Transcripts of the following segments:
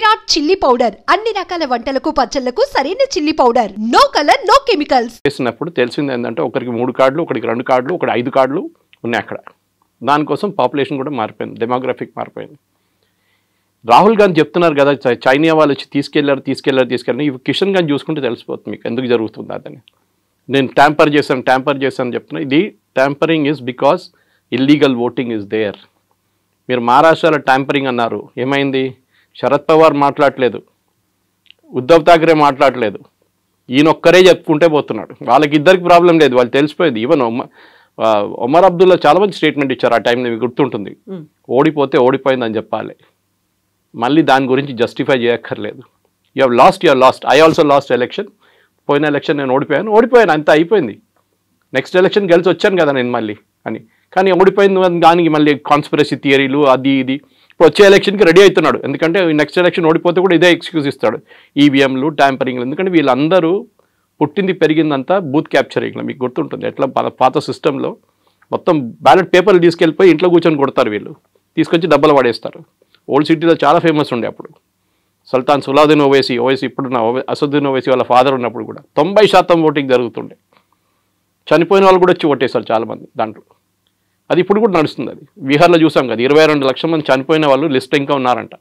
Virat chilli powder అన్ని రకాల వంటలకు పచ్చళ్లకు సరైన chilli powder. No colour no chemicals. చేసినప్పుడు తెలిసింది ఏంటంటే ఒకరికి 3 కార్డులు, ఒకరికి 2 కార్డులు, ఒకటి 5 కార్డులు ఉన్నాయి అక్కడ. దానికోసం పాపులేషన్ కూడా మారిపోయింది, డెమోగ్రఫిక్ మారిపోయింది. రాహుల్ గాంధీ చెప్తున్నారు కదా చైనా వాళ్ళు వచ్చి తీసుకెళ్లారు. ఇవి కిషన్ గాంధీ చూసుకుంటే తెలిసిపోతుంది మీకు ఎందుకు జరుగుతుంది అదని. నేను ట్యాంపర్ చేశాను చెప్తున్నా. ఇది tampering is because illegal voting is there. మీరు మహారాష్ట్రలో ట్యాంపరింగ్ అన్నారు, ఏమైంది? శరద్ పవార్ మాట్లాడలేదు, ఉద్ధవ్ ఠాక్రే మాట్లాడలేదు, ఈయనొక్కరే చెప్పుకుంటే పోతున్నాడు. వాళ్ళకి ఇద్దరికి ప్రాబ్లం లేదు, వాళ్ళు తెలిసిపోయింది. ఈవెన్ ఒమర్ అబ్దుల్లా చాలా మంది స్టేట్మెంట్ ఇచ్చారు ఆ టైంలో, మీకు గుర్తుంటుంది. ఓడిపోతే ఓడిపోయిందని చెప్పాలి, మళ్ళీ దాని గురించి జస్టిఫై చేయక్కర్లేదు. You have lost. I also last election. పోయిన ఎలక్షన్ నేను ఓడిపోయాను, అంతా అయిపోయింది. నెక్స్ట్ ఎలక్షన్ గెలిచి వచ్చాను కదా నేను మళ్ళీ అని. కానీ ఓడిపోయింది దానికి మళ్ళీ కాన్స్పిరసీ థియరీలు అది ఇది. ఇప్పుడు వచ్చే ఎలక్షన్కి రెడీ అవుతున్నాడు, ఎందుకంటే నెక్స్ట్ ఎలక్షన్ ఓడిపోతే కూడా ఇదే ఎక్స్క్యూజ్ ఇస్తాడు, ఈవీఎంలు ట్యాంపరింగ్లు. ఎందుకంటే వీళ్ళందరూ పుట్టింది పెరిగిందంతా బూత్ క్యాప్చరింగ్లో. మీకు గుర్తుంటుంది ఎట్లా పాత సిస్టంలో మొత్తం బ్యాలెట్ పేపర్లు తీసుకెళ్ళిపోయి ఇంట్లో కూర్చొని కొడతారు వీళ్ళు, తీసుకొచ్చి డబ్బులు పడేస్తారు. ఓల్డ్ సిటీలో చాలా ఫేమస్ ఉండే అప్పుడు. సుల్తాన్ సులావుద్దీన్ ఓవైసీ ఇప్పుడున్న అసదుద్దీన్ ఓవైసీ వాళ్ళ ఫాదర్ ఉన్నప్పుడు కూడా 90% ఓటింగ్ జరుగుతుండే. చనిపోయిన వాళ్ళు కూడా వచ్చి ఓటేస్తారు చాలామంది దాంట్లో. అది ఇప్పుడు కూడా నడుస్తుంది. అది బీహార్లో చూసాం కదా, 22 లక్షల మంది చనిపోయిన వాళ్ళు లిస్ట్ ఇంకా ఉన్నారంట.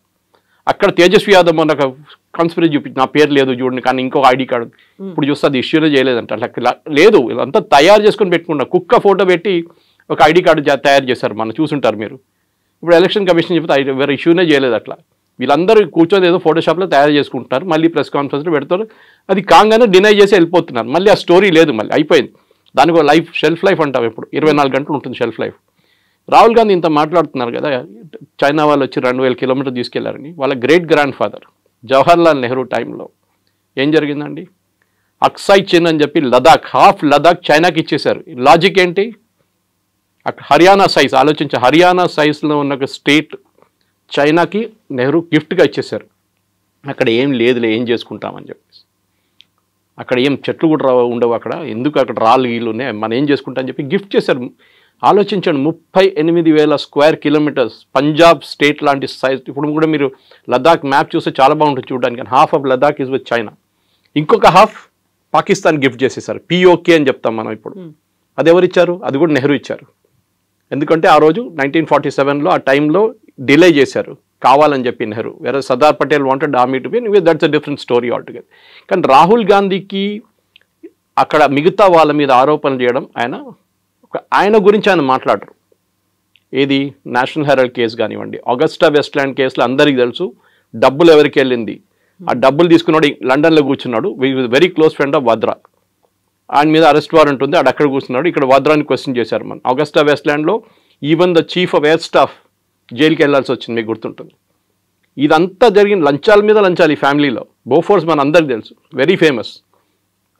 అక్కడ తేజస్వి యాదవ్ మొన్న ఒక కాన్స్పిరసీ చూపించి నా పేరు లేదు చూడండి, కానీ ఇంకొక ఐడి కార్డు ఇప్పుడు చూస్తే అది ఇష్యూనే చేయలేదంట. అట్లా లేదు, ఇదంతా తయారు చేసుకొని పెట్టుకున్నారు. కుక్క ఫోటో పెట్టి ఒక ఐడి కార్డు తయారు చేశారు, మనం చూసుంటారు మీరు. ఇప్పుడు ఎలక్షన్ కమిషన్ చెప్తే వేరే ఇష్యూనే చేయలేదు. అట్లా వీళ్ళందరూ కూర్చొని ఏదో ఫోటోషాప్లో తయారు చేసుకుంటున్నారు, మళ్ళీ ప్రెస్ కాన్ఫరెన్స్లో పెడతారు. అది కాగానే డినై చేసి వెళ్ళిపోతున్నారు. మళ్ళీ ఆ స్టోరీ లేదు, మళ్ళీ అయిపోయింది. దానికి ఒక షెల్ఫ్ లైఫ్ అంటాం, ఇప్పుడు 24 గంటలు ఉంటుంది షెల్ఫ్ లైఫ్. రాహుల్ గాంధీ ఇంత మాట్లాడుతున్నారు కదా, చైనా వాళ్ళు వచ్చి 2000 కిలోమీటర్లు తీసుకెళ్లారని. వాళ్ళ great grand father Jawaharlal Nehru టైంలో ఏం జరిగిందండి? అక్సాయ్ చిన్ అని చెప్పి హాఫ్ లదాఖ్ చైనాకి ఇచ్చేశారు. లాజిక్ ఏంటి? హర్యానా సైజ్ ఆలోచించే, హర్యానా సైజ్లో ఉన్న ఒక స్టేట్ చైనాకి నెహ్రూ గిఫ్ట్గా ఇచ్చేశారు. అక్కడ ఏం లేదులే, ఏం చేసుకుంటామని చెప్పేసి. అక్కడ ఏం చెట్లు కూడా ఉండవు, అక్కడ ఎందుకు అక్కడ రాళ్ళు గీళ్ళు ఉన్నాయి, మనం ఏం చేసుకుంటామని చెప్పి గిఫ్ట్ చేశారు. ఆలోచించండి, 38,000 స్క్వేర్ కిలోమీటర్స్ పంజాబ్ స్టేట్ లాంటి సైజ్. ఇప్పుడు కూడా మీరు లదాఖ్ మ్యాప్ చూస్తే చాలా బాగుంటుంది చూడడానికి. Half of Ladakh is with China, ఇంకొక హాఫ్ పాకిస్తాన్ గిఫ్ట్ చేసేసారు. పిఓకే అని చెప్తాం మనం ఇప్పుడు. అది ఎవరు ఇచ్చారు? అది కూడా నెహ్రూ ఇచ్చారు. ఎందుకంటే ఆ రోజు 1947లో ఆ టైంలో డిలే చేశారు కావాలని చెప్పి నెహ్రూ. వేరే Sardar Patel wanted army to be, that's a different story altogether. కానీ రాహుల్ గాంధీకి అక్కడ మిగతా వాళ్ళ మీద ఆరోపణలు చేయడం, ఆయన గురించి ఆయన మాట్లాడరు. ఏది నేషనల్ హెరాల్డ్ కేసు కానివ్వండి, ఆగస్టా వెస్ట్ల్యాండ్ కేసులో అందరికీ తెలుసు డబ్బులు ఎవరికి వెళ్ళింది. ఆ డబ్బులు తీసుకున్నాడు లండన్లో కూర్చున్నాడు, వెరీ క్లోజ్ ఫ్రెండ్ ఆఫ్ వద్రా. ఆయన మీద అరెస్ట్ వారెంట్ ఉంది, అక్కడ కూర్చున్నాడు. ఇక్కడ వద్రాని క్వశ్చన్ చేశారు మనం. ఆగస్టా వెస్ట్ల్యాండ్లో even the chief of air staff జైలుకి వెళ్ళాల్సి వచ్చింది, మీకు గుర్తుంటుంది. ఇదంతా జరిగిన లంచాల మీద లంచాలు ఈ ఫ్యామిలీలో. బోఫోర్స్ మన అందరికి తెలుసు, వెరీ ఫేమస్.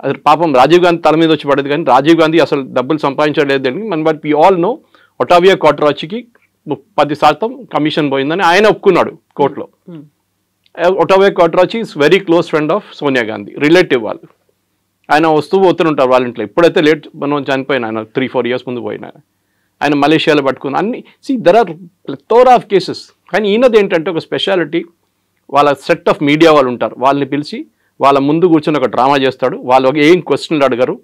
అది పాపం రాజీవ్ గాంధీ తల మీద వచ్చి పడేది, కానీ రాజీవ్ గాంధీ అసలు డబ్బులు సంపాదించలేదు. But we all know Ottavio క్వాట్రాచికి 10% కమిషన్ పోయిందని ఆయన ఒప్పుకున్నాడు కోర్టులో. Ottavio Quattrocchi is very close friend of Sonia Gandhi, relative వాళ్ళు. ఆయన వస్తూ పోతుంటారు వాళ్ళ ఇంట్లో. ఇప్పుడైతే లేట్ మనం చనిపోయిన ఆయన 3-4 years ముందు పోయిన ఆయన మలేషియాలో పట్టుకుని అన్ని. There are plethora of cases. కానీ ఈయనది ఏంటంటే ఒక స్పెషాలిటీ, వాళ్ళ సెట్ ఆఫ్ మీడియా వాళ్ళు ఉంటారు, వాళ్ళని పిలిచి వాళ్ళ ముందు కూర్చొని ఒక డ్రామా చేస్తాడు. వాళ్ళు ఏం క్వశ్చన్లు అడగరు,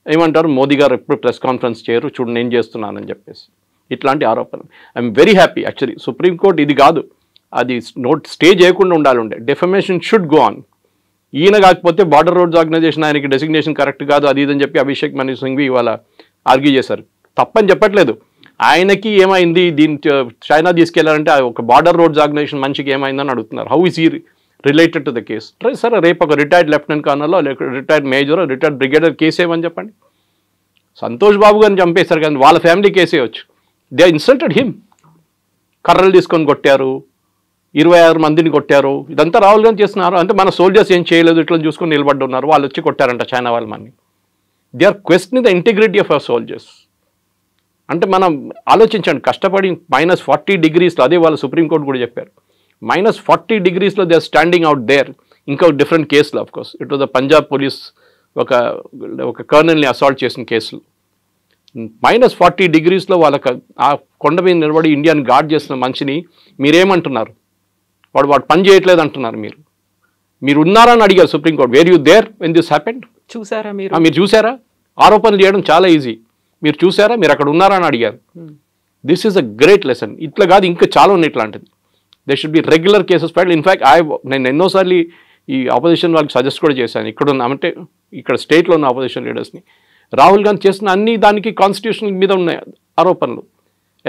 ఏమంటారు మోదీ గారు ఎప్పుడు ప్రెస్ కాన్ఫరెన్స్ చేయరు, చూడు నేను చేస్తున్నానని చెప్పేసి ఇట్లాంటి ఆరోపణలు. I'm very happy actually. Supreme court ఇది కాదు, అది స్టే చేయకుండా ఉండాలండే. Defamation should go on. ఈయన కాకపోతే బార్డర్ రోడ్స్ ఆర్గనైజేషన్ ఆయనకి డెసిగ్నేషన్ కరెక్ట్ కాదు అది ఇదని చెప్పి అభిషేక్ మను సింఘ్వి ఇవాళ ఆర్గ్యూ చేశారు. తప్పని చెప్పట్లేదు, ఆయనకి ఏమైంది దీని చైనా తీసుకెళ్లారంటే ఒక బార్డర్ రోడ్స్ ఆర్గనైజేషన్ మనిషికి ఏమైందని అడుగుతున్నారు. హౌ ఈజ్ ఈ రిలేటెడ్ టు ద కేస్? సరే రేపు ఒక రిటైర్డ్ లెఫ్టినెంట్ కర్నల్లో retired major retired brigadier case ఏమని చెప్పండి. సంతోష్ బాబు గారిని చంపేశారు కానీ వాళ్ళ ఫ్యామిలీ కేసేయచ్చు. They insulted him. కర్రలు తీసుకొని కొట్టారు, 26 మందిని కొట్టారు. ఇదంతా రాహుల్ గాంధీ చేస్తున్నారు. అంటే మన సోల్జర్స్ ఏం చేయలేదు, ఇట్లా చూసుకొని నిలబడి ఉన్నారు, వాళ్ళు వచ్చి కొట్టారంట చైనా వాళ్ళ మన్ని. They are questioning the integrity of our soldiers. అంటే మనం ఆలోచించండి, కష్టపడి -40 degreesలో, అదే వాళ్ళు సుప్రీంకోర్టు కూడా చెప్పారు, -40 degreesలో they are standing out there. ఇంకా డిఫరెంట్ కేసులు of course. It was the Punjab police ఒక కర్నల్ని అసాల్ట్ చేసిన కేసులు. -40 degreesలో వాళ్ళకి ఆ కొండ మీద నిలబడి ఇండియాని గార్డ్ చేసిన మనిషిని మీరేమంటున్నారు? వాడు పని చేయట్లేదు అంటున్నారు. మీరు ఉన్నారని అడిగారు supreme court. Were you there when this happened? చూసారా మీరు చూసారా? ఆరోపణలు చేయడం చాలా ఈజీ. మీరు చూసారా? మీరు అక్కడ ఉన్నారా అని అడిగారు. This is a great lesson. ఇట్లా కాదు, ఇంకా చాలా ఉన్నాయి ఇట్లాంటిది. They should be regular cases filed. In fact నేను ఎన్నోసార్లు ఈ ఆపోజిషన్ వాళ్ళకి సజెస్ట్ కూడా చేశాను. అంటే ఇక్కడ స్టేట్లో ఉన్న ఆపోజిషన్ లీడర్స్ని, రాహుల్ గాంధీ చేసిన అన్ని దానికి కాన్స్టిట్యూషన్ మీద ఉన్నాయి ఆరోపణలు.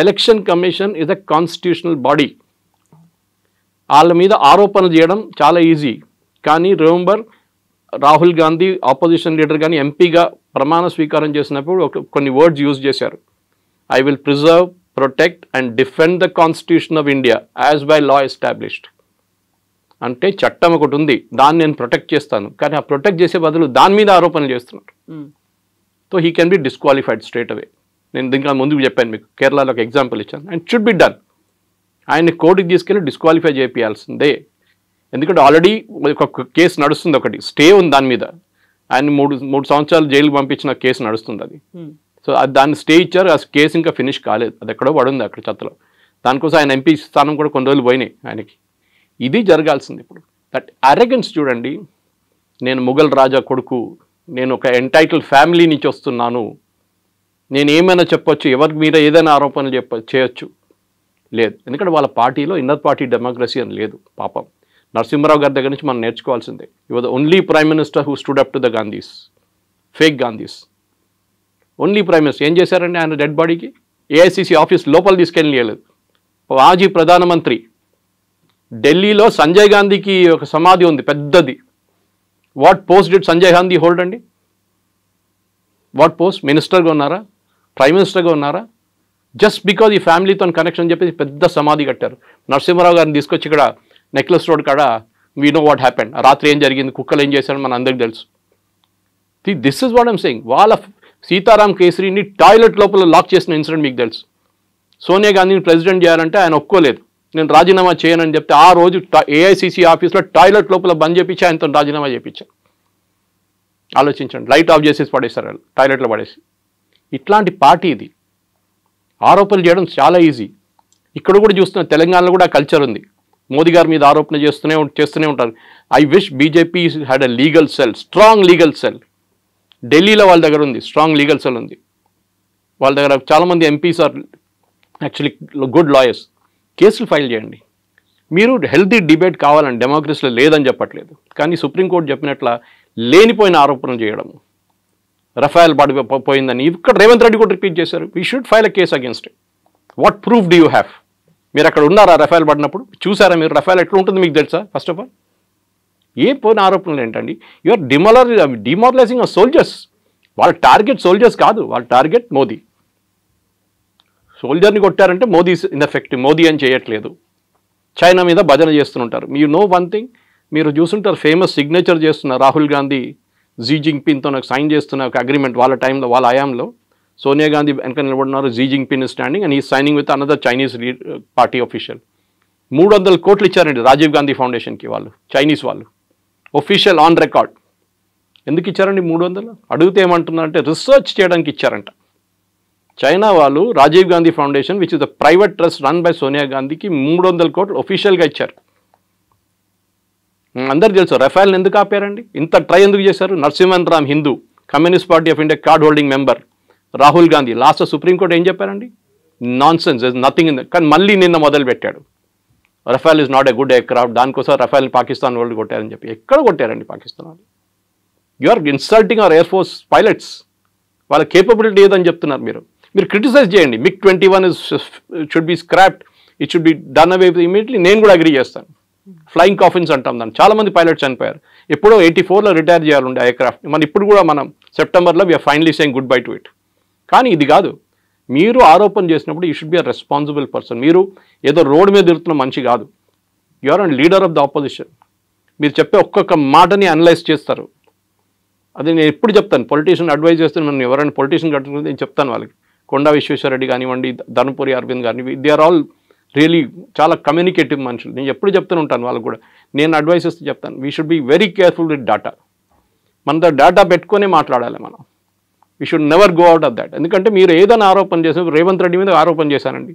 Election commission is a constitutional body. వాళ్ళ మీద ఆరోపణలు చేయడం చాలా ఈజీ. కానీ remember, Rahul Gandhi opposition leader కానీ ఎంపీగా ప్రమాణ స్వీకారం చేసినప్పుడు కొన్ని వర్డ్స్ యూజ్ చేశారు. I will preserve, protect and defend the constitution of India as by law established. అంటే చట్టం ఒకటి ఉంది, దాన్ని నేను ప్రొటెక్ట్ చేస్తాను. కానీ ఆ ప్రొటెక్ట్ చేసే బదులు దాని మీద ఆరోపణలు చేస్తున్నారు. So he can be disqualified straight away. నేను దీనికి ముందుకు చెప్పాను మీకు, కేరళలో ఒక ఎగ్జాంపుల్ ఇచ్చాను. And should be done. ఆయన్ని కోర్టుకి తీసుకెళ్ళి డిస్క్వాలిఫై చేయాల్సిందే. ఎందుకంటే ఆల్రెడీ ఒక కేసు నడుస్తుంది, ఒకటి స్టే ఉంది దాని మీద. ఆయన మూడు సంవత్సరాలు జైలుకి పంపించిన కేసు నడుస్తుంది అది. సో దాన్ని స్టే ఇచ్చారు. ఆ కేసు ఇంకా ఫినిష్ కాలేదు, అది ఎక్కడో పడుంది అక్కడ చెత్తలో. దానికోసం ఆయన ఎంపీ స్థానం కూడా కొన్ని రోజులు పోయినాయి ఆయనకి. ఇది జరగాల్సింది ఇప్పుడు. దట్ అరెగెన్స్ చూడండి. నేను ముఘల్ రాజా కొడుకు, నేను ఒక ఎంటైటిల్ ఫ్యామిలీ నుంచి వస్తున్నాను, నేను ఏమైనా చెప్పొచ్చు, ఎవరికి మీద ఏదైనా ఆరోపణలు చేయొచ్చు. లేదు, ఎందుకంటే వాళ్ళ పార్టీలో ఇన్నర్ పార్టీ డెమోక్రసీ అని లేదు. పాపం నరసింహరావు గారి దగ్గర నుంచి మనం నేర్చుకోవాల్సిందే. You was the only prime minister who stood up to the Gandhis, fake Gandhis. Only prime minister. ఏం చేశారండి ఆయన డెడ్ బాడీకి? ఏఐసిసి ఆఫీస్ లోపల తీసుకెళ్ళలేదు. మాజీ ప్రధానమంత్రి, ఢిల్లీలో సంజయ్ గాంధీకి ఒక సమాధి ఉంది పెద్దది. What post did Sanjay Gandhi hold అండి? What post? మినిస్టర్గా ఉన్నారా? ప్రైమ్ మినిస్టర్గా ఉన్నారా? జస్ట్ బికాజ్ ఈ ఫ్యామిలీతో కనెక్షన్ చెప్పేసి పెద్ద సమాధి కట్టారు. నరసింహరావు గారిని తీసుకొచ్చి ఇక్కడ నెక్లెస్ రోడ్ కాడ వీ నో వాట్ హ్యాపెండ్, రాత్రి ఏం జరిగింది, కుక్కలు ఏం చేశారని మన అందరికి తెలుసు. This is what I'm saying. వాళ్ళ సీతారాం కేసరిని టాయిలెట్ లోపల లాక్ చేసిన ఇన్సిడెంట్ మీకు తెలుసు. సోనియా గాంధీని ప్రెసిడెంట్ చేయాలంటే ఆయన ఒప్పుకోలేదు, నేను రాజీనామా చేయనని చెప్తే ఆ రోజు ఏఐసిసి ఆఫీస్లో టాయిలెట్ లోపల బంద్ చేయించి ఆయనతో రాజీనామా చేయించారు. ఆలోచించండి, లైట్ ఆఫ్ చేసేసి పడేస్తారు వాళ్ళు, టాయిలెట్లో పడేసి. ఇట్లాంటి పార్టీ ఇది. ఆరోపణలు చేయడం చాలా ఈజీ. ఇక్కడ కూడా చూస్తున్న తెలంగాణలో కూడా కల్చర్ ఉంది. మోదీ గారి మీద ఆరోపణ చేస్తూనే ఉంటారు. I wish BJP had a legal cell, strong legal cell. ఢిల్లీలో వాళ్ళ దగ్గర ఉంది, స్ట్రాంగ్ లీగల్ సెల్ ఉంది వాళ్ళ దగ్గర. చాలామంది MPs are actually good lawyers. కేసులు ఫైల్ చేయండి. మీరు హెల్తీ డిబేట్ కావాలని డెమోక్రసీలో లేదని చెప్పట్లేదు, కానీ సుప్రీంకోర్టు చెప్పినట్ల లేనిపోయిన ఆరోపణలు చేయడం, రఫేల్ పోయిందని ఇక్కడ రేవంత్ రెడ్డి కూడా రిపీట్ చేశారు. We should file a case against it. What proof do you have? మీరు అక్కడ ఉన్నారా రఫేల్ పడినప్పుడు? చూసారా మీరు రఫేల్ ఎట్లా ఉంటుంది మీకు తెలుసా? ఫస్ట్ ఆఫ్ ఆల్ ఏ పోయిన ఆరోపణలు ఏంటండి? యూఆర్ డిమారలైజింగ్ ఆ సోల్జర్స్. వాళ్ళ టార్గెట్ సోల్జర్స్ కాదు, వాళ్ళ టార్గెట్ మోదీ. సోల్జర్ని కొట్టారంటే మోదీ ఇన్ఎఫెక్టివ్, మోదీ అని చేయట్లేదు. చైనా మీద భజన చేస్తుంటారు. యూ నో వన్ థింగ్, మీరు చూస్తుంటారు ఫేమస్ సిగ్నేచర్ చేస్తున్న రాహుల్ గాంధీ జీ జింగ్పిన్తో నాకు సైన్ చేస్తున్న ఒక అగ్రిమెంట్ వాళ్ళ టైంలో, వాళ్ళ హయాంలో. సోనియా గాంధీ వెనక నిలబడినారు, జీ జింగ్పిన్ స్టాండింగ్ అండ్ ఈ signing with another Chinese party official. 300 కోట్లు ఇచ్చారండి రాజీవ్ గాంధీ ఫౌండేషన్కి వాళ్ళు, చైనీస్ వాళ్ళు, ఒఫీషియల్ ఆన్ రికార్డ్. ఎందుకు ఇచ్చారండి 300? అడిగితే ఏమంటున్నారంటే రీసెర్చ్ చేయడానికి ఇచ్చారంట. చైనా వాళ్ళు Rajiv Gandhi foundation which is the private trust run by Sonia గాంధీకి 300 కోట్లు ఒఫీషియల్గా ఇచ్చారు. అందరికి తెలుసు రఫేల్ని ఎందుకు ఆపారండి, ఇంత ట్రై ఎందుకు చేశారు? Narasimhan Ram Hindu, communist party of India card holding member Rahul Gandhi. Last supreme court ఏం చెప్పారండి? Non sense, nothing in the. కానీ మళ్ళీ నిన్న మొదలు పెట్టాడు, Rafale is not a good aircraft, దానికోసం రఫేల్ని పాకిస్తాన్ వాళ్ళు కొట్టారని చెప్పి. ఎక్కడ కొట్టారండి పాకిస్తాన్ వాళ్ళు? You are insulting our air force pilots. వాళ్ళ కేపబిలిటీ ఏదని చెప్తున్నారు మీరు. మీరు క్రిటిసైజ్ చేయండి. MiG-21 should be scrapped, it should be done away immediately. నేను కూడా అగ్రీ చేస్తాను. ఫ్లయింగ్ కాఫిన్స్ అంటాం దాన్ని. చాలామంది పైలట్స్ చనిపోయారు. ఎప్పుడో 84లో రిటైర్ చేయాలండి ఆ ఎయిర్క్రాఫ్ట్. ఇప్పుడు కూడా మనం సెప్టెంబర్లో we're finally saying goodbye to it. కానీ ఇది కాదు. మీరు ఆరోపణ చేసినప్పుడు you should be a responsible person. మీరు ఏదో రోడ్డు మీద తిరుగుతున్న మనిషి కాదు. You are and leader of the opposition. మీరు చెప్పే ఒక్కొక్క మాటని అనలైజ్ చేస్తారు. అది నేను ఎప్పుడు చెప్తాను, పొలిటీషియన్ అడ్వైజ్ చేస్తాను. మనం ఎవరైనా పొలిటీషియన్ కట్టుకుంటే నేను చెప్తాను వాళ్ళకి. కొండా విశ్వేశ్వరరెడ్డి కానివ్వండి, ధర్మపురి అరవింద్ కానివ్వండి, దే ఆర్ ఆల్ రియలీ చాలా కమ్యూనికేటివ్ మనుషులు. నేను ఎప్పుడు చెప్తూనే ఉంటాను వాళ్ళకు కూడా. నేను అడ్వైస్ ఇస్తూ చెప్తాను, we should be very careful with data. మనతో డేటా పెట్టుకునే మాట్లాడాలి మనం. We should never go out of that. ఎందుకంటే మీరు ఏదైనా ఆరోపణ చేసినప్పుడు రేవంత్ రెడ్డి మీద ఆరోపణ చేశానండి,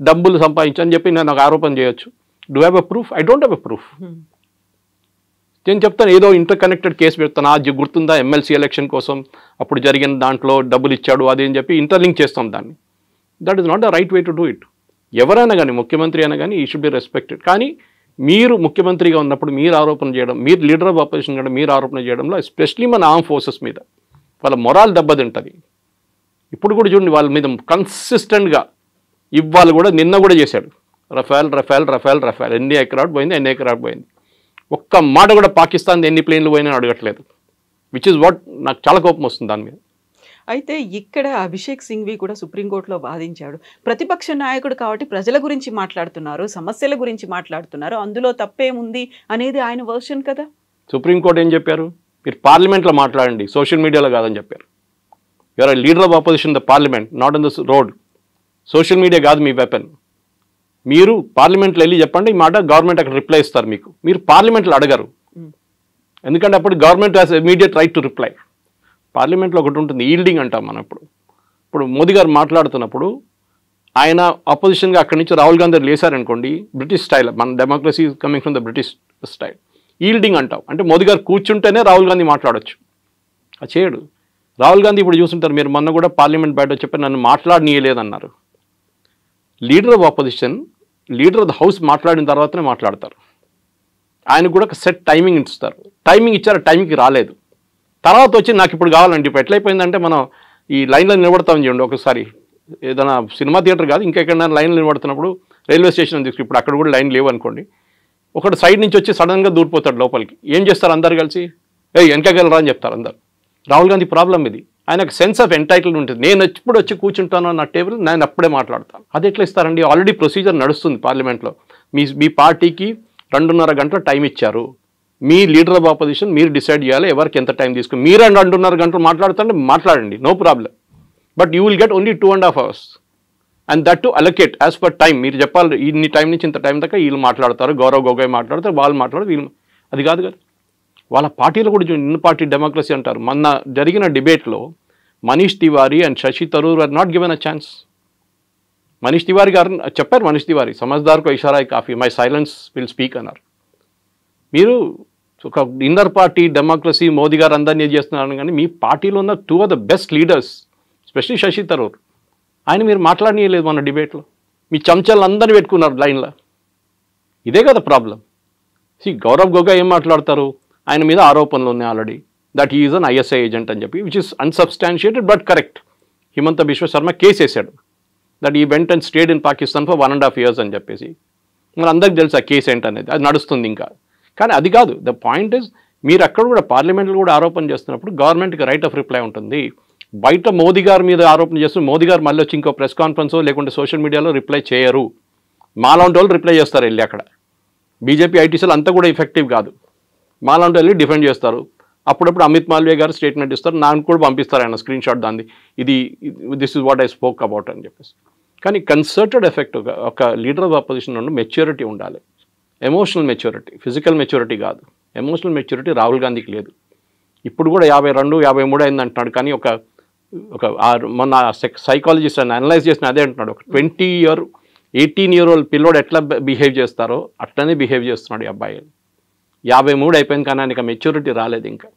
డబ్బులు సంపాదించని చెప్పి నేను నాకు ఆరోపణ చేయొచ్చు. Do have a proof? I don't have a proof. నేను చెప్తాను ఏదో ఇంటర్ కనెక్టెడ్ కేసు పెడతాను, అది గుర్తుందా ఎమ్మెల్సీ ఎలక్షన్ కోసం అప్పుడు జరిగిన దాంట్లో డబ్బులు ఇచ్చాడు అది అని చెప్పి ఇంటర్లింక్ చేస్తాం దాన్ని. That is not the right way to do it. ఎవరైనా కానీ ముఖ్యమంత్రి అయినా కానీ ఈ షుడ్ బి రెస్పెక్టెడ్. కానీ మీరు ముఖ్యమంత్రిగా ఉన్నప్పుడు మీరు ఆరోపణ చేయడం, మీరు లీడర్ ఆఫ్ ఆపోజిషన్ కూడా మీరు ఆరోపణ చేయడంలో ఎస్పెషలీ మన ఆర్మ్ ఫోర్సెస్ మీద వాళ్ళ మొరాల్ దెబ్బతింటుంది. ఇప్పుడు కూడా చూడండి వాళ్ళ మీద కన్సిస్టెంట్గా ఇవాళ కూడా నిన్న కూడా చేశాడు రఫేల్ రఫేల్ రఫేల్ రఫేల్. ఎన్ని ఎకరాట్ పోయింది, ఎన్ని ఎకరాట్ పోయింది, ఒక్క మాట కూడా పాకిస్తాన్ ఎన్ని ప్లేన్లు పోయినా అడగట్లేదు. విచ్ ఇస్ వాట్ నాకు చాలా కోపం వస్తుంది దాని మీద. అయితే ఇక్కడ అభిషేక్ సింఘ్వి కూడా సుప్రీంకోర్టులో వాదించాడు. ప్రతిపక్ష నాయకుడు కాబట్టి ప్రజల గురించి మాట్లాడుతున్నారు, సమస్యల గురించి మాట్లాడుతున్నారు, అందులో తప్పేముంది అనేది ఆయన వర్షన్ కదా. సుప్రీంకోర్టు ఏం చెప్పారు? మీరు పార్లమెంట్లో మాట్లాడండి, సోషల్ మీడియాలో కాదని చెప్పారు. You're leader of opposition the parliament, not on the road. Social media కాదు మీ వెపన్. మీరు పార్లమెంట్లో వెళ్ళి చెప్పండి ఈ మాట, గవర్నమెంట్ అక్కడ రిప్లై ఇస్తారు మీకు. మీరు పార్లమెంట్లో అడగరు, ఎందుకంటే అప్పుడు government has immediate right to reply. పార్లమెంట్లో ఒకటి ఉంటుంది, ఈల్డింగ్ అంటాం మనం. ఇప్పుడు మోదీ గారు మాట్లాడుతున్నప్పుడు ఆయన అపోజిషన్గా అక్కడి నుంచి రాహుల్ గాంధీ లేసారనుకోండి, బ్రిటిష్ స్టైల్, మన democracy coming from the British style, yielding అంటాం. అంటే మోదీ గారు కూర్చుంటేనే రాహుల్ గాంధీ మాట్లాడచ్చు, అది చేయడు. రాహుల్ గాంధీ ఇప్పుడు చూస్తుంటారు, మీరు మొన్న కూడా పార్లమెంట్ బయట చెప్పి నన్ను మాట్లాడనీయలేదన్నారు. Leader of opposition, leader of the house మాట్లాడిన తర్వాతనే మాట్లాడతారు. ఆయనకు కూడా ఒక సెట్ టైమింగ్ ఇస్తారు. టైమింగ్ ఇచ్చారు, టైంకి రాలేదు. తర్వాత వచ్చి నాకు ఇప్పుడు కావాలంటే, ఇప్పుడు ఎట్లయిపోయిందంటే మనం ఈ లైన్లో నిలబడతామని చూడండి. ఒకసారి ఏదైనా సినిమా థియేటర్ కాదు ఇంకెక్కడైనా లైన్లో నిలబడుతున్నప్పుడు రైల్వే స్టేషన్ తీసుకు, ఇప్పుడు అక్కడ కూడా లైన్ లేవు అనుకోండి, ఒకటి సైడ్ నుంచి వచ్చి సడన్గా దూరిపోతాడు లోపలికి. ఏం చేస్తారు అందరు కలిసి, వెనకగలరా అని చెప్తారు అందరు. రాహుల్ గాంధీ ప్రాబ్లం ఇది. ఆయనకు సెన్స్ ఆఫ్ ఎంటైటిల్మెంట్ ఉంటుంది. నేను ఎప్పుడు వచ్చి కూర్చుంటాను నా టేబుల్, నేను అప్పుడే మాట్లాడతాను. అది ఎట్లా ఇస్తారండి? ఆల్రెడీ ప్రొసీజర్ నడుస్తుంది పార్లమెంట్లో. మీ పార్టీకి 2.5 గంటల టైం ఇచ్చారు. మీ లీడర్ ఆఫ్ ఆపోజిషన్ మీరు డిసైడ్ చేయాలి ఎవరికి ఎంత టైం తీసుకుని. మీరు 2.5 గంటలు మాట్లాడుతుంటే మాట్లాడండి, no problem. But you will get only 2.5 hours and that too allocate as per time. మీరు చెప్పాలి ఇన్ని టైం నుంచి ఇంత టైం దాకా వీళ్ళు మాట్లాడతారు, గౌరవ్ గొగోయ్ మాట్లాడతారు, వాళ్ళు మాట్లాడతారు, వీళ్ళు. అది కాదు కదా. వాళ్ళ పార్టీలో కూడా ఇన్ని పార్టీ డెమోక్రసీ అంటారు. మొన్న జరిగిన డిబేట్లో Manish Tiwari and Shashi Tharoor are not given a chance. Manish Tiwari గారు చెప్పారు, మనీష్ తివారీ సమజ్దార్కో ఇషారా కాఫీ, మై సైలెన్స్ విల్ స్పీక్ అన్నారు. మీరు ఒక ఇన్నర్ పార్టీ డెమోక్రసీ మోదీ గారు అందరినీ చేస్తున్నారు, కానీ మీ పార్టీలో ఉన్న 2 of the best leaders, especially Shashi Tharoor, ఆయన మీరు మాట్లాడనీయలేదు మన డిబేట్లో. మీ చంచాలను అందరినీ పెట్టుకున్నారు లైన్లో. ఇదే కదా ప్రాబ్లం. గౌరవ్ గొగోయ్ ఏం మాట్లాడతారు, ఆయన మీద ఆరోపణలు ఉన్నాయి already, that is an ISI agent అని చెప్పి, which is unsubstantiated but correct. Himanta Biswa Sarma case వేశాడు, that he went and stayed in Pakistan for 1.5 years అని చెప్పేసి. మరి అందరికి తెలుసు ఆ కేసు ఏంటనేది, అది నడుస్తుంది ఇంకా. కానీ అది కాదు ద పాయింట్ ఇస్, మీరు అక్కడ కూడా పార్లమెంట్లో కూడా ఆరోపణ చేస్తున్నప్పుడు గవర్నమెంట్కి రైట్ ఆఫ్ రిప్లై ఉంటుంది. బయట మోదీ గారి మీద ఆరోపణ చేస్తూ మోదీ గారు మళ్ళీ వచ్చి ఇంకో ప్రెస్ కాన్ఫరెన్స్ లేకుంటే సోషల్ మీడియాలో రిప్లై చేయరు. మాలాంటి వాళ్ళు రిప్లై చేస్తారు వెళ్ళి. అక్కడ బీజేపీ ఐటీసీలు అంతా కూడా ఎఫెక్టివ్ కాదు. మాలాంటి వెళ్ళి డిఫెండ్ చేస్తారు. అప్పుడప్పుడు అమిత్ మాల్వియా గారు స్టేట్మెంట్ ఇస్తారు, నాకు కూడా పంపిస్తారు ఆయన స్క్రీన్ షాట్ దాన్ని, this is what I spoke about అని చెప్పేసి. కానీ కన్సర్టెడ్ ఎఫెక్ట్, ఒక లీడర్ ఆఫ్ అపోజిషన్ నుండి మెచ్యూరిటీ ఉండాలి. ఎమోషనల్ మెచ్యూరిటీ, ఫిజికల్ మెచ్యూరిటీ కాదు. ఎమోషనల్ మెచ్యూరిటీ రాహుల్ గాంధీకి లేదు. ఇప్పుడు కూడా 52, 53 అయింది అంటున్నాడు. కానీ మొన్న సైకాలజిస్ట్ అని అనలైజ్ చేసిన అదే అంటున్నాడు, ఒక 18 year old పిల్లోడు ఎట్లా బిహేవ్ చేస్తారో అట్లనే బిహేవ్ చేస్తున్నాడు ఈ అబ్బాయి. 53 అయిపోయింది కానీ ఆయనకి మెచ్యూరిటీ రాలేదు ఇంకా.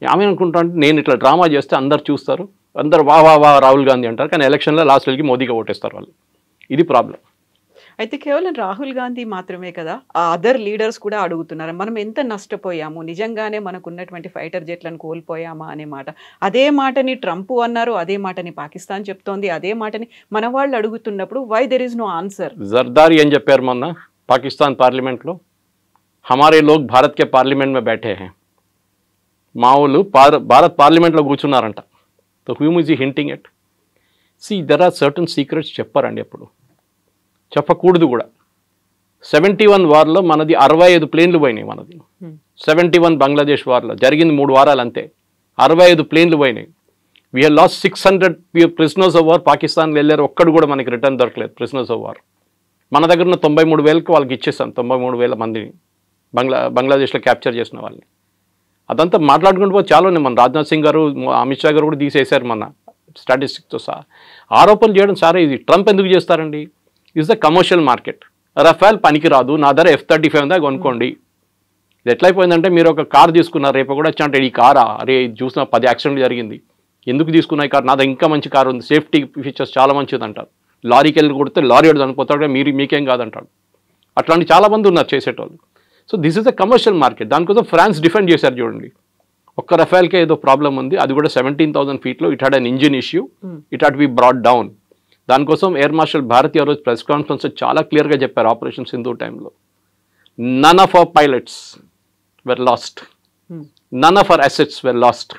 ఆమె అనుకుంటా అంటే నేను ఇట్లా డ్రామా చేస్తే అందరు చూస్తారు, అందరు వా రాహుల్ గాంధీ అంటారు, కానీ ఎలక్షన్లో లాస్ట్ వెళ్ళి మోదీగా ఓటేస్తారు వాళ్ళు. ఇది ప్రాబ్లం. అయితే కేవలం రాహుల్ గాంధీ మాత్రమే కదా, ఆ అదర్ లీడర్స్ కూడా అడుగుతున్నారు, మనం ఎంత నష్టపోయాము, నిజంగానే మనకు ఉన్నటువంటి ఫైటర్ జెట్లను కోల్పోయామా అనే మాట. అదే మాటని ట్రంప్ అన్నారు, అదే మాటని పాకిస్తాన్ చెప్తోంది, అదే మాటని మన వాళ్ళు అడుగుతున్నప్పుడు why there is no answer. Zardari ఏం చెప్పారు మొన్న పాకిస్తాన్ పార్లమెంట్లో, హమారే లోగ్ భారత్ కే పార్లమెంట్ మే బైఠే హై, మా వాళ్ళు భారత్ పార్లమెంట్లో కూర్చున్నారంట. సో హ్యూమ్ is hinting at. There are certain secrets చెప్పారండి, ఎప్పుడు చెప్పకూడదు కూడా. 71 వార్లో మనది 65 ప్లేన్లు పోయినాయి. మనది 71 బంగ్లాదేశ్ వార్లో జరిగింది 3 వారాలు అంతే, 65 ప్లేన్లు పోయినాయి. We have lost 600 prisoners of war. పాకిస్తాన్లో వెళ్ళారు, ఒక్కడు కూడా మనకి రిటర్న్ దొరకలేదు ప్రిజనర్స్ ఆఫ్ వార్. మన దగ్గర ఉన్న 93,000కి వాళ్ళకి ఇచ్చేస్తాం, 93,000 మందిని బంగ్లాదేశ్లో క్యాప్చర్ చేసిన వాళ్ళని. అదంతా మాట్లాడుకుంటూ పోతే చాలా ఉన్నాయి. మన రాజ్నాథ్ సింగ్ గారు, అమిత్ షా గారు కూడా తీసేశారు మన స్టాటిస్టిక్స్తో సహా. ఆరోపణలు చేయడం సరే, ఇది ట్రంప్ ఎందుకు చేస్తారండి? Is the commercial market. Rafale పనికిరాదు, నా ధర F-35 ఉందా కొనుక్కోండి. ఇది ఎట్లయిపోయిందంటే మీరు ఒక కార్ తీసుకున్నారు, రేపు కూడా వచ్చి అంటే ఈ కారా, అరే ఇది చూసిన 10 యాక్సిడెంట్లు జరిగింది, ఎందుకు తీసుకున్నా ఈ కార్, నా దగ్గర ఇంకా మంచి కారు ఉంది, సేఫ్టీ ఫీచర్స్ చాలా మంచిది అంటారు. లారీకి వెళ్ళి కొడితే లారీ వాడు చనిపోతాడు, మీకేం కాదంటాడు. అట్లాంటి చాలామంది ఉన్నారు చేసేటోళ్ళు. So this is the commercial market. దానికోసం ఫ్రాన్స్ డిఫెండ్ చేశారు చూడండి. ఒక్క రఫేల్కే ఏదో ప్రాబ్లం ఉంది, అది కూడా 17,000 ఫీట్లో. It had an engine issue, it had be brought down. దానికోసం ఎయిర్ మార్షల్ భారతి ఆ రోజు ప్రెస్ కాన్ఫరెన్స్ చాలా క్లియర్గా చెప్పారు ఆపరేషన్ సింధూర్ టైంలో. None of our pilots were lost. None of our assets were lost.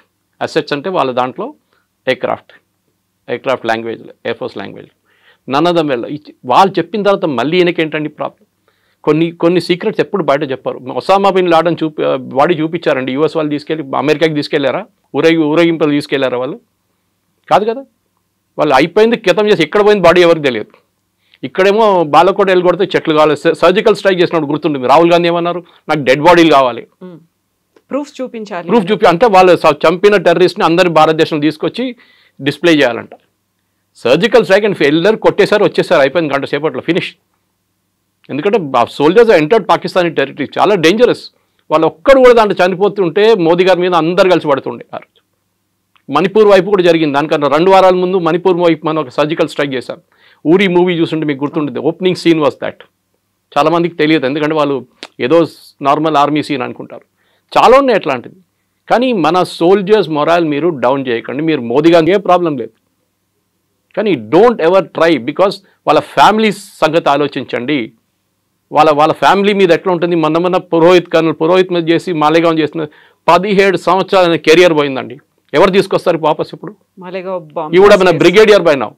Assets అంటే వాళ్ళ దాంట్లో aircraft language, air force language. None of them వాళ్ళు చెప్పిన తర్వాత మళ్ళీ ఈయనకేంటండి ప్రాబ్లం? కొన్ని సీక్రెట్స్ ఎప్పుడు బయట చెప్పారు. ఒసామా బిన్ లాడన్ బాడీ చూపించారండి, యూఎస్ వాళ్ళు తీసుకెళ్ళి అమెరికాకి తీసుకెళ్లారా? ఊరేగింపులు తీసుకెళ్లారా వాళ్ళు? కాదు కదా. వాళ్ళు అయిపోయింది, క్రితం చేసి ఎక్కడ పోయింది బాడీ ఎవరికి తెలియదు. ఇక్కడేమో బాలకోట వెళ్ళి కొడితే చెట్లు కావాలి. సర్జికల్ స్ట్రైక్ చేసినప్పుడు గుర్తుంటుంది, రాహుల్ గాంధీ ఏమన్నారు, నాకు డెడ్ బాడీలు కావాలి, ప్రూఫ్ చూపించాలి. అంటే వాళ్ళు చంపిన టెర్రరిస్ట్ని అందరి భారతదేశం తీసుకొచ్చి డిస్ప్లే చేయాలంట. సర్జికల్ స్ట్రైక్ అండ్ ఫెయిల్యూర్ కొట్టేశారు, వచ్చేసారు, అయిపోయింది గంట సేపట్లో ఫినిష్. ఎందుకంటే సోల్జర్స్ ఎంటర్డ్ పాకిస్తానీ టెరిటరీ, చాలా డేంజరస్. వాళ్ళు ఒక్కడు కూడా దాంట్లో చనిపోతుంటే మోదీ గారి మీద అందరు కలిసి పడుతుండే. మణిపూర్ వైపు కూడా జరిగింది. దానికన్నా 2 వారాల ముందు మణిపూర్ వైపు మనం ఒక సర్జికల్ స్ట్రైక్ చేశాం. ఊరి మూవీ చూస్తుంటే మీకు గుర్తుంటుంది, ఓపెనింగ్ సీన్ వాజ్ దాట్. చాలామందికి తెలియదు, ఎందుకంటే వాళ్ళు ఏదో నార్మల్ ఆర్మీ సీన్ అనుకుంటారు. చాలా ఉన్నాయి అట్లాంటిది. కానీ మన సోల్జర్స్ మొరాల్ మీరు డౌన్ చేయకండి. మీరు మోదీ గారికి ఏ ప్రాబ్లం లేదు, కానీ డోంట్ ఎవర్ ట్రై, బికాస్ వాళ్ళ ఫ్యామిలీ సంగతి ఆలోచించండి. వాళ్ళ ఫ్యామిలీ మీద ఎట్లా ఉంటుంది. మొన్న పురోహిత్ మీద చేసి మాలేగాం చేసిన 17 సంవత్సరాల కెరియర్ పోయిందండి. ఎవరు తీసుకొస్తారు వాపస్ ఇప్పుడు? ఈ కూడా మన బ్రిగేడియర్ బై నౌ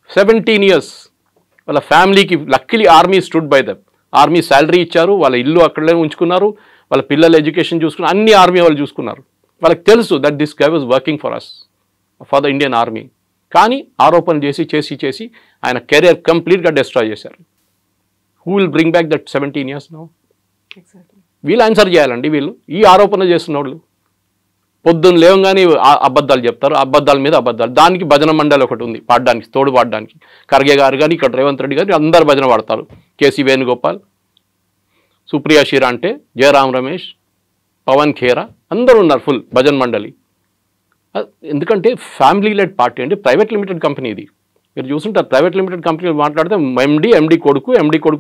17 years. వాళ్ళ ఫ్యామిలీకి luckily army stood by them. Army salary ఇచ్చారు, వాళ్ళ ఇల్లు అక్కడే ఉంచుకున్నారు, వాళ్ళ పిల్లల ఎడ్యుకేషన్ చూసుకున్నారు, అన్ని ఆర్మీ వాళ్ళు చూసుకున్నారు. వాళ్ళకి తెలుసు that this guy was working for us, for the Indian army. కానీ ఆరోపణలు చేసి ఆయన కెరియర్ కంప్లీట్గా డిస్ట్రాయ్ చేశారు. Who will bring back that 17 years now? వీళ్ళు ఆన్సర్ చేయాలండి. వీళ్ళు ఈ ఆరోపణ చేస్తున్న వాళ్ళు పొద్దున్న లేవగానే అబద్ధాలు చెప్తారు, అబద్ధాల మీద అబద్ధాలు. దానికి భజన మండలి ఒకటి ఉంది పాడడానికి, తోడు పాడడానికి. ఖర్గే గారు కానీ ఇక్కడ రేవంత్ రెడ్డి గారు అందరు భజన పాడతారు. కేసీ వేణుగోపాల్, సుప్రియా షీరా అంటే, జయరామ్ రమేష్, పవన్ ఖేరా అందరూ ఉన్నారు ఫుల్ భజన మండలి. ఎందుకంటే ఫ్యామిలీ లెడ్ పార్టీ అంటే ప్రైవేట్ లిమిటెడ్ కంపెనీ ఇది. మీరు చూసుంటారు ప్రైవేట్ లిమిటెడ్ కంపెనీ మాట్లాడితే ఎండి కొడుకు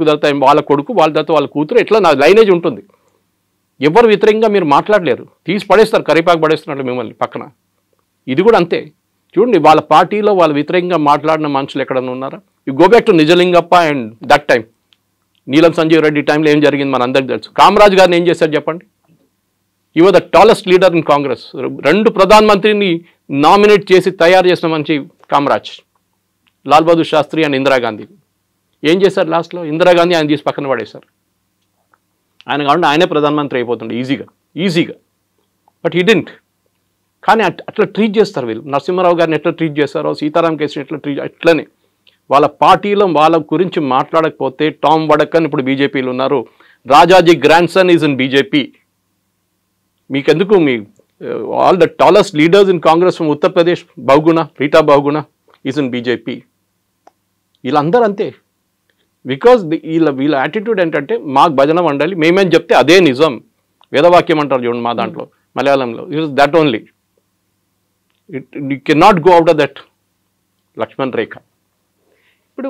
తర్వాత వాళ్ళ కొడుకు, వాళ్ళ తర్వాత వాళ్ళ కూతురు, ఇట్లా నా లైనేజ్ ఉంటుంది. ఎవరు వ్యతిరేకంగా మీరు మాట్లాడలేరు, తీసి పడేస్తారు, కరిపాకు పడేస్తున్నట్లు మిమ్మల్ని పక్కన. ఇది కూడా అంతే. చూడండి, వాళ్ళ పార్టీలో వాళ్ళ వ్యతిరేకంగా మాట్లాడిన మనుషులు ఎక్కడన్నా ఉన్నారా? You go back to Nijalingappa and that time, నీలం సంజీవ్ రెడ్డి టైంలో ఏం జరిగింది మన అందరికీ తెలుసు. కామరాజ్ గారిని ఏం చేశారు చెప్పండి? ఈ was the tallest leader in Congress. 2 ప్రధానమంత్రిని నామినేట్ చేసి తయారు చేసిన మంచి కామరాజ్, లాల్ బహదూర్ శాస్త్రి అండ్ ఇందిరాగాంధీ. ఏం చేశారు లాస్ట్లో? ఇందిరాగాంధీ ఆయన తీసి పక్కన పడేశారు. ఆయన కాకుండా ఆయనే ప్రధానమంత్రి అయిపోతుండే ఈజీగా. But he didn't. కానీ అట్లా ట్రీట్ చేస్తారు వీళ్ళు. నరసింహారావు గారిని ఎట్లా ట్రీట్ చేస్తారో, సీతారాం కేసుని ఎట్లా ట్రీట్, అట్లనే వాళ్ళ పార్టీలో వాళ్ళ గురించి మాట్లాడకపోతే టామ్ వడక్కన్ ఇప్పుడు బీజేపీలో ఉన్నారు. Rajaji grandson is in BJP. మీకెందుకు? మీ all the tallest leaders in Congress from Uttar Pradesh, Rita Bahuguna is in BJP. వీళ్ళందరూ అంతే. బికాజ్ వీళ్ళ యాటిట్యూడ్ ఏంటంటే మాకు భజన మండలి, మేమేం చెప్తే అదే నిజం. వేదవాక్యం అంటారు చూడండి మా దాంట్లో మలయాళంలో. It is that only. You can not go out of that Lakshman rekha. ఇప్పుడు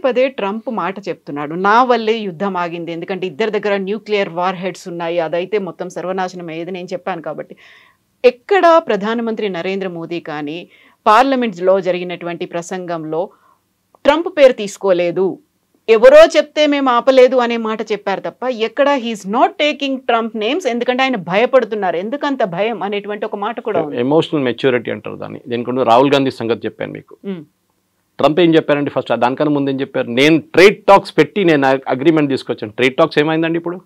పదే ట్రంప్ మాట చెప్తున్నాడు, నా వల్లే యుద్ధం ఆగింది, ఎందుకంటే ఇద్దరి దగ్గర న్యూక్లియర్ వార్ హెడ్స్ ఉన్నాయి, అదైతే మొత్తం సర్వనాశనం అయ్యేది నేను చెప్పాను కాబట్టి. ఎక్కడ ప్రధానమంత్రి నరేంద్ర మోదీ కానీ పార్లమెంట్లో జరిగినటువంటి ప్రసంగంలో ట్రంప్ పేరు తీసుకోలేదు. ఎవరో చెప్తే మేము ఆపలేదు అనే మాట చెప్పారు తప్ప ఎక్కడ he is not taking Trump names. ఎందుకంటే ఆయన భయపడుతున్నారు. ఎందుకంత భయం అనేటువంటి ఒక మాట కూడా ఉంది. ఎమోషనల్ మెచ్యూరిటీ అంటారు దాన్ని. దీనికి రాహుల్ గాంధీ సంగతి చెప్పాను మీకు. ట్రంప్ ఏం చెప్పారండి ఫస్ట్? దానికన్నా ముందు ఏం చెప్పారు? నేను ట్రేడ్ టాక్స్ పెట్టి నేను అగ్రిమెంట్ తీసుకొచ్చాను. ట్రేడ్ టాక్స్ ఏమైందండి ఇప్పుడు?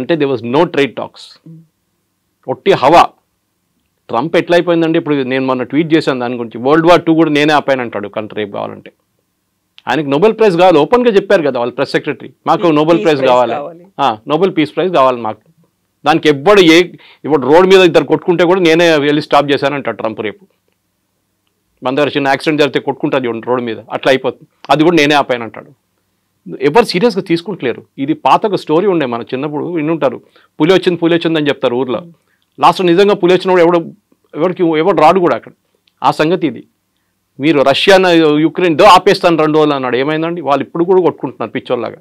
అంటే they was no trade talks, ఒట్టి హవా. ట్రంప్ ఎట్లయిపోయిందండి ఇప్పుడు? నేను మొన్న ట్వీట్ చేశాను దాని గురించి. World War II కూడా నేనే ఆపాను అంటాడు కంట్రీ రేపు కావాలంటే. ఆయనకు నోబెల్ ప్రైజ్ కావాలి, ఓపెన్గా చెప్పారు కదా వాళ్ళ ప్రెస్ సెక్రటరీ, మాకు నోబెల్ ప్రైజ్ కావాలి, నోబెల్ పీస్ ప్రైజ్ కావాలి మాకు. దానికి ఇప్పుడు రోడ్ మీద ఇద్దరు కొట్టుకుంటే కూడా నేనే వెళ్ళి స్టాప్ చేశానంటాడు ట్రంప్ రేపు. మన దగ్గర చిన్న యాక్సిడెంట్ జరిగితే కొట్టుకుంటుంది చూడండి రోడ్ మీద, అట్లా అయిపోతుంది. అది కూడా నేనే ఆపాను అంటాడు. ఎవరు సీరియస్గా తీసుకుంటలేరు. ఇది పాత ఒక స్టోరీ ఉండే మన చిన్నప్పుడు వింటుంటారు, పులి వచ్చింది అని చెప్తారు ఊర్లో. లాస్ట్ నిజంగా పులి వచ్చినప్పుడు ఎవరు రాడు కూడా అక్కడ. ఆ సంగతి ఇది. మీరు రష్యా యుక్రెయిన్ ఆపేస్తాను 2 రోజులు అన్నాడు, ఏమైందండి? వాళ్ళు ఇప్పుడు కూడా కొట్టుకుంటున్నారు పిచ్చోళ్ళలాగా.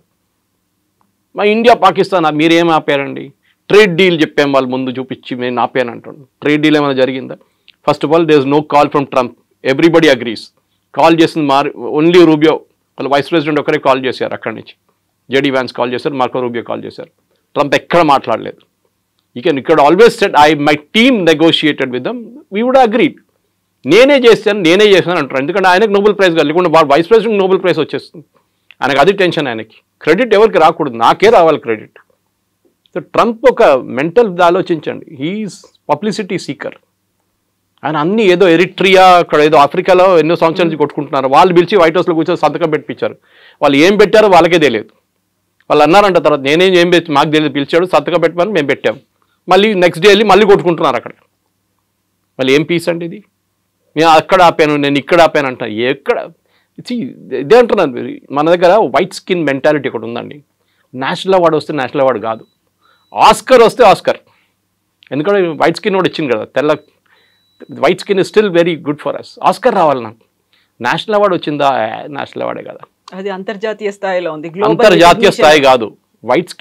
మా ఇండియా పాకిస్తాన్ మీరేం ఆపారండి? ట్రేడ్ డీల్ చెప్పాం, వాళ్ళు ముందు చూపించి నేను ఆపాను అంటాడు. ట్రేడ్ డీల్ ఏమైనా జరిగిందా? First of all there is no call from Trump, everybody agrees. Call చేసింది ఓన్లీ రూబియో, వాళ్ళ వైస్ ప్రెసిడెంట్ ఒకరే కాల్ చేశారు అక్కడి నుంచి. జెడీ వ్యాన్స్ కాల్ చేశారు, మార్కో రూబియో కాల్ చేశారు. ట్రంప్ ఎక్కడ మాట్లాడలేదు. ఇక్కడ always said my team negotiated with them, we would agreed. నేనే చేశాను అంటారు. ఎందుకంటే ఆయనకు నోబెల్ ప్రైజ్ కాదు, లేకుండా వైస్ ప్రెసిడెంట్ నోబెల్ ప్రైజ్ వచ్చేస్తుంది. ఆయనకు అది టెన్షన్. ఆయనకి క్రెడిట్ ఎవరికి రాకూడదు, నాకే రావాలి క్రెడిట్. సో ట్రంప్ ఒక మెంటల్ ఆలోచించండి, హీఈస్ పబ్లిసిటీ సీకర్. ఆయన అన్ని ఏదో ఎరిట్రియా, అక్కడ ఏదో ఆఫ్రికాలో ఎన్నో సంవత్సరాల నుంచి కొట్టుకుంటున్నారు. వాళ్ళు పిలిచి వైట్ హౌస్లో కూర్చొని సంతకం పెట్టించారు. వాళ్ళు ఏం పెట్టారో వాళ్ళకే తెలియదు. వాళ్ళు అన్నారంట తర్వాత, ఏం పెట్టి మాకు తెలియదు, పిలిచాడు సంతకం పెట్టమని మేము పెట్టాము. మళ్ళీ నెక్స్ట్ డే వెళ్ళి మళ్ళీ కొట్టుకుంటున్నారు అక్కడ. మళ్ళీ ఏం పీస్ అండి ఇది? నేను అక్కడ ఆపాను, నేను ఇక్కడ ఆపాను అంట. ఎక్కడ ఇదే అంటున్నాను. మన దగ్గర వైట్ స్కిన్ మెంటాలిటీ ఒకటి ఉందండి. నేషనల్ అవార్డు వస్తే నేషనల్ అవార్డు కాదు, ఆస్కర్ వస్తే ఆస్కర్. ఎందుకంటే వైట్ స్కిన్ కూడా ఇచ్చింది కదా, తెల్ల white skin is still very good for us. Oscar రావాలి నాకు. National award national? నేషనల్ అవార్డే కదా, అది అంతర్జాతీయ స్థాయిలో ఉంది. అంతర్జాతీయ స్థాయి కాదు. వైట్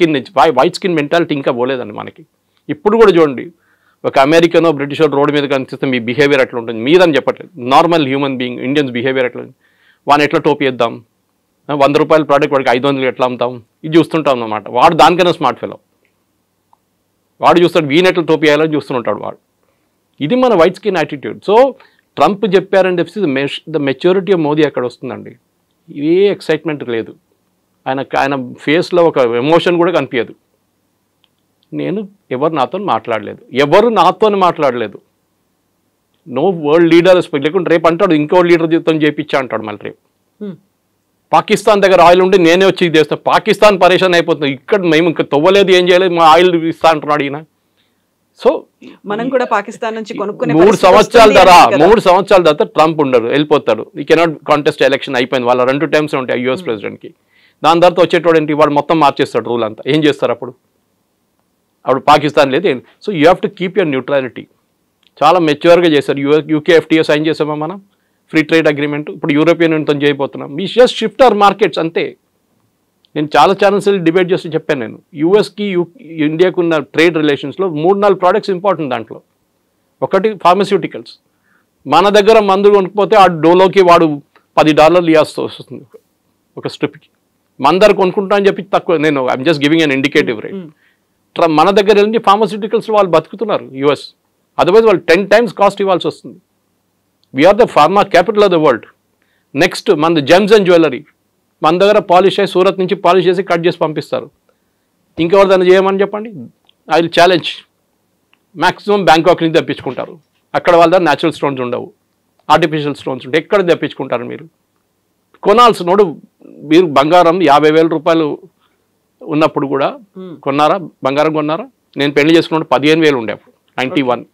స్కిన్ మెంటాలిటీ ఇంకా పోలేదండి మనకి. ఇప్పుడు కూడా చూడండి, ఒక అమెరికనో బ్రిటిషో రోడ్డు మీద కనిపిస్తే మీ బిహేవియర్ ఎట్లా ఉంటుంది మీదని చెప్పట్లేదు. Normal human being Indians behaviour ఎట్లా ఉంది, వాడిని ఎట్లా టోపీ ఇద్దాం, 100 రూపాయల ప్రోడక్ట్ వాడికి 500 ఎట్లా అమ్ముతాం, ఇది చూస్తుంటాం అన్నమాట. వాడు దానికైనా స్మార్ట్ ఫెలో, వాడు చూస్తాడు వీని ఎట్లా టోపీ వేయాలని చూస్తుంటాడు వాడు. ఇది మన white skin attitude. So Trump చెప్పారని చెప్పి ద మెచ్యూరిటీ ఆఫ్ మోదీ అక్కడ వస్తుందండి. ఏ ఎక్సైట్మెంట్ లేదు ఆయన ఫేస్లో, ఒక ఎమోషన్ కూడా కనిపించదు. ఎవరు నాతో మాట్లాడలేదు. నో వరల్డ్ లీడర్ లేకుంటే రేపు అంటాడు ఇంకో లీడర్ జీవితం చేయించా అంటాడు. మళ్ళీ రేపు పాకిస్తాన్ దగ్గర ఆయిల్ ఉండి నేనే వచ్చి ఇది చేస్తాను, పాకిస్తాన్ పరేషాన్ అయిపోతుంది, ఇక్కడ మేము ఇంకా తవ్వలేదు, ఏం చేయలేదు, మా ఆయిల్ ఇస్తా అంటున్నాడు ఈయన. సో మనం కూడా పాకిస్తాన్ నుంచి కొనుక్కునే 3 సంవత్సరాల తర్వాత ట్రంప్ ఉండరు, వెళ్ళిపోతాడు. ఈ కెనాట్ కాంటెస్ట్ ఎలక్షన్ అయిపోయింది. వాళ్ళ 2 టైమ్స్ ఉంటాయి యూఎస్ ప్రెసిడెంట్కి. దాని తర్వాత వచ్చేటోడు ఏంటి, వాడు మొత్తం మార్చేస్తాడు రూల్ అంతా. ఏం చేస్తారు అప్పుడు పాకిస్తాన్ లేదు. So you have to keep your neutrality. చాలా మెచ్యూర్గా చేశారు. యూకే ఎఫ్టీఏ సైన్ చేసామా మనం, ఫ్రీ ట్రేడ్ అగ్రిమెంట్. ఇప్పుడు యూరోపియన్ యూనియన్తో చేయబోతున్నాం. We just shift our markets అంతే. నేను చాలా ఛానల్స్ డిబేట్ చేసి చెప్పాను. నేను యూఎస్కి ఇండియాకు ఉన్న ట్రేడ్ రిలేషన్స్లో 3-4 ప్రోడక్ట్స్ ఇంపార్టెంట్. దాంట్లో ఒకటి ఫార్మస్యూటికల్స్. మన దగ్గర మందులు కొనుక్కపోతే ఆ డోలోకి వాడు $10 ఇవ్వాల్సి వస్తుంది ఒక స్ట్రిప్కి. మన దగ్గర కొనుక్కుంటా అని చెప్పి తక్కువ. నేను I'm just giving an indicative rate. మన దగ్గర వెళ్ళి ఫార్మస్యూటికల్స్ వాళ్ళు బతుకుతున్నారు యూఎస్. అదర్వైజ్ వాళ్ళు 10 times కాస్ట్ ఇవ్వాల్సి వస్తుంది. We're the pharma capital of the world. Next మనది జెమ్స్ అండ్ జ్యువెలరీ. మన దగ్గర పాలిష్ అయ్యి సూరత్ నుంచి పాలిష్ చేసి కట్ చేసి పంపిస్తారు. ఇంకెవరు దాన్ని చేయమని చెప్పండి. I will challenge. Maximum Bangkok నుంచి తెప్పించుకుంటారు. అక్కడ వాళ్ళ దగ్గర న్యాచురల్ స్టోన్స్ ఉండవు, ఆర్టిఫిషియల్ స్టోన్స్ ఉంటాయి. ఎక్కడ తెప్పించుకుంటారు మీరు? కొనాల్సినోడు మీరు బంగారం 50,000 రూపాయలు ఉన్నప్పుడు కూడా కొన్నారా? బంగారం కొన్నారా? నేను పెళ్లి చేసుకున్నప్పుడు 15,000 ఉండే అప్పుడు 91.